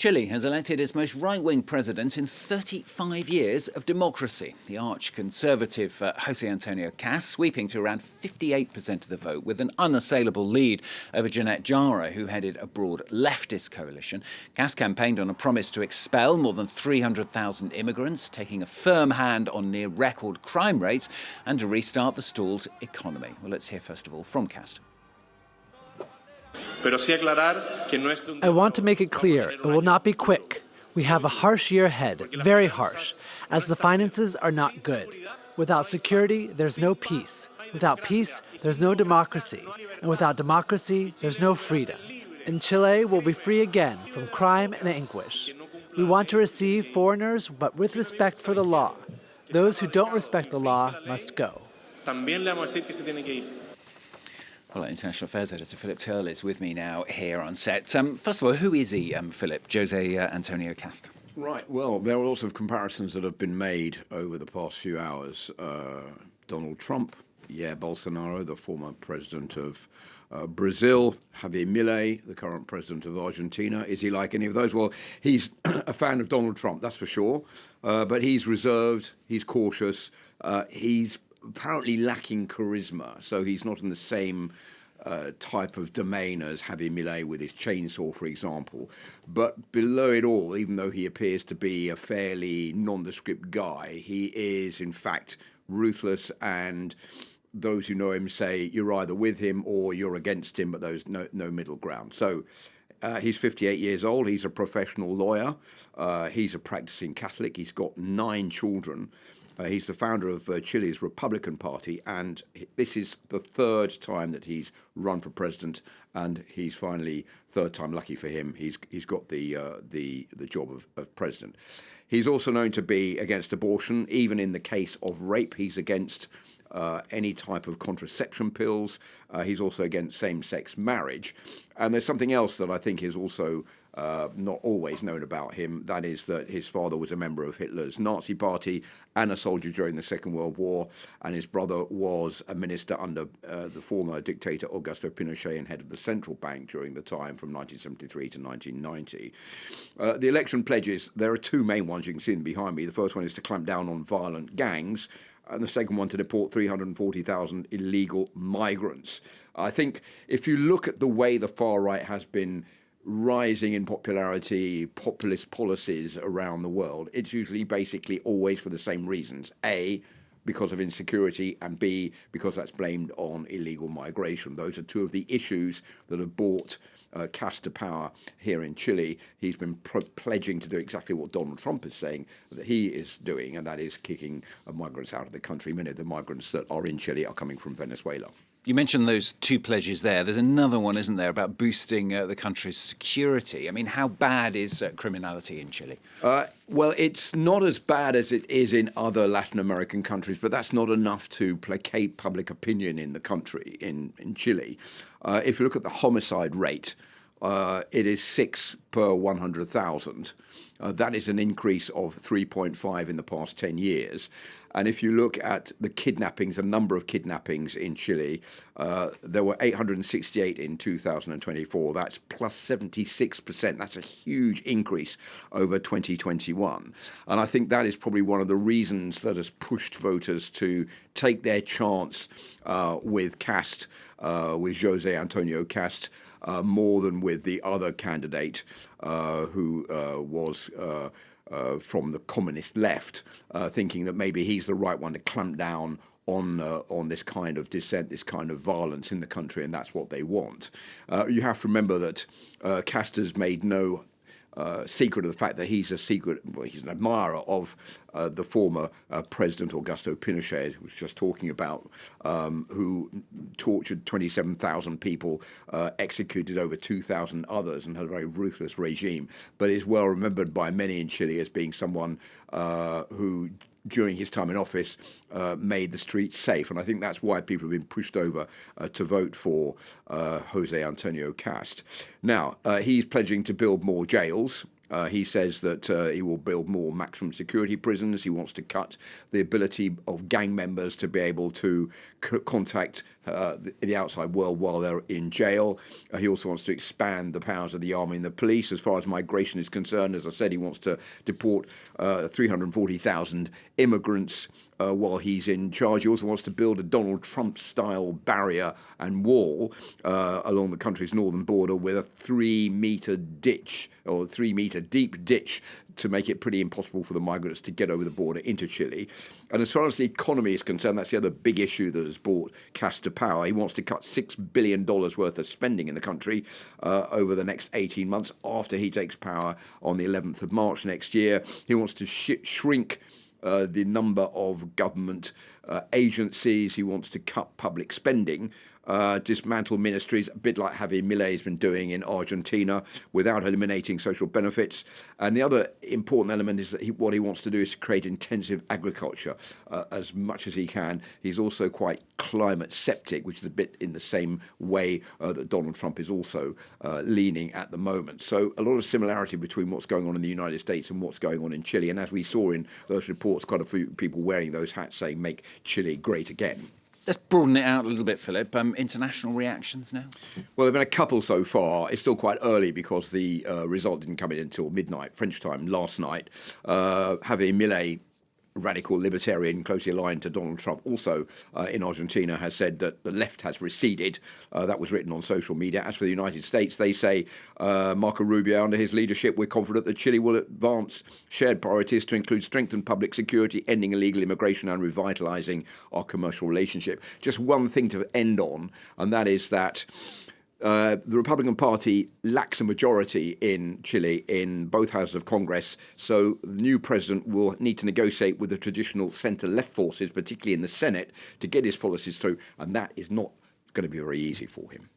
Chile has elected its most right-wing president in 35 years of democracy. The arch-conservative Jose Antonio Kast sweeping to around 58% of the vote with an unassailable lead over Janet Jara, who headed a broad leftist coalition. Kast campaigned on a promise to expel more than 300,000 immigrants, taking a firm hand on near-record crime rates and to restart the stalled economy. Well, let's hear first of all from Kast. I want to make it clear, it will not be quick. We have a harsh year ahead, very harsh, as the finances are not good. Without security, there's no peace. Without peace, there's no democracy. And without democracy, there's no freedom. In Chile, we'll be free again from crime and anguish. We want to receive foreigners, but with respect for the law. Those who don't respect the law must go. Well, International Affairs Editor Philip Turle is with me now here on set. First of all, who is he, Philip? Jose Antonio Kast. Right. Well, there are lots of comparisons that have been made over the past few hours. Donald Trump, Jair Bolsonaro, the former president of Brazil, Javier Milei, the current president of Argentina. Is he like any of those? Well, he's a fan of Donald Trump, that's for sure. But he's reserved, he's cautious, he's apparently lacking charisma, so he's not in the same type of domain as Javier Milei with his chainsaw, for example. But below it all, even though he appears to be a fairly nondescript guy, he is, in fact, ruthless, and those who know him say you're either with him or you're against him, but there's no middle ground. So he's 58 years old. He's a professional lawyer. He's a practicing Catholic. He's got 9 children. He's the founder of Chile's Republican Party, and this is the 3rd time that he's run for president, and he's finally, 3rd time lucky for him, he's got the job of president. He's also known to be against abortion. Even in the case of rape, he's against any type of contraception pills. He's also against same-sex marriage. And there's something else that I think is also not always known about him. That is that his father was a member of Hitler's Nazi party and a soldier during the Second World War, and his brother was a minister under the former dictator Augusto Pinochet and head of the central bank during the time from 1973 to 1990. The election pledges, there are 2 main ones. You can see them behind me. The first one is to clamp down on violent gangs, and the second one to deport 340,000 illegal migrants. I think if you look at the way the far right has been rising in popularity, populist policies around the world, it's usually basically always for the same reasons. A, because of insecurity, and B, because that's blamed on illegal migration. Those are 2 of the issues that have brought Kast to power here in Chile. He's been pledging to do exactly what Donald Trump is saying that he is doing, and that is kicking migrants out of the country. Many of the migrants that are in Chile are coming from Venezuela. You mentioned those 2 pledges there. There's another one, isn't there, about boosting the country's security. I mean, how bad is criminality in Chile? Well, it's not as bad as it is in other Latin American countries, but that's not enough to placate public opinion in the country, in Chile. If you look at the homicide rate, it is 6 per 100,000. That is an increase of 3.5 in the past 10 years. And if you look at the kidnappings, a number of kidnappings in Chile, there were 868 in 2024. That's plus 76%. That's a huge increase over 2021. And I think that is probably one of the reasons that has pushed voters to take their chance with Kast, with Jose Antonio Kast, more than with the other candidate who was from the communist left, thinking that maybe he's the right one to clamp down on this kind of dissent, this kind of violence in the country, and that's what they want. You have to remember that Kast has made no secret of the fact that he's an admirer of the former President Augusto Pinochet, who was just talking about, who tortured 27,000 people, executed over 2,000 others, and had a very ruthless regime, but is well remembered by many in Chile as being someone who, during his time in office, made the streets safe. And I think that's why people have been pushed over to vote for Jose Antonio Kast. Now, he's pledging to build more jails. He says that he will build more maximum security prisons. He wants to cut the ability of gang members to be able to contact the outside world while they're in jail. He also wants to expand the powers of the army and the police. As far as migration is concerned, as I said, he wants to deport 340,000 immigrants while he's in charge. He also wants to build a Donald Trump-style barrier and wall along the country's northern border with a 3-metre ditch or 3-metre deep ditch to make it pretty impossible for the migrants to get over the border into Chile. And as far as the economy is concerned, that's the other big issue that has brought Kast to power. He wants to cut $6 billion worth of spending in the country over the next 18 months after he takes power on the 11th of March next year. He wants to shrink the number of government agencies. He wants to cut public spending, dismantle ministries, a bit like Javier Milei has been doing in Argentina, without eliminating social benefits. And the other important element is that what he wants to do is to create intensive agriculture as much as he can. He's also quite climate sceptic, which is a bit in the same way that Donald Trump is also leaning at the moment. So a lot of similarity between what's going on in the United States and what's going on in Chile. And as we saw in those reports, quite a few people wearing those hats saying, make Chile great again. Let's broaden it out a little bit, Philip. International reactions now? Well, there have been a couple so far. It's still quite early because the result didn't come in until midnight, French time, last night. Javier Milei, radical libertarian closely aligned to Donald Trump, also in Argentina, has said that the left has receded. That was written on social media. As for the United States, they say Marco Rubio, under his leadership, we're confident that Chile will advance shared priorities to include strengthened public security, ending illegal immigration and revitalising our commercial relationship. Just one thing to end on, and that is that the Republican Party lacks a majority in Chile in both houses of Congress, so the new president will need to negotiate with the traditional centre-left forces, particularly in the Senate, to get his policies through, and that is not going to be very easy for him.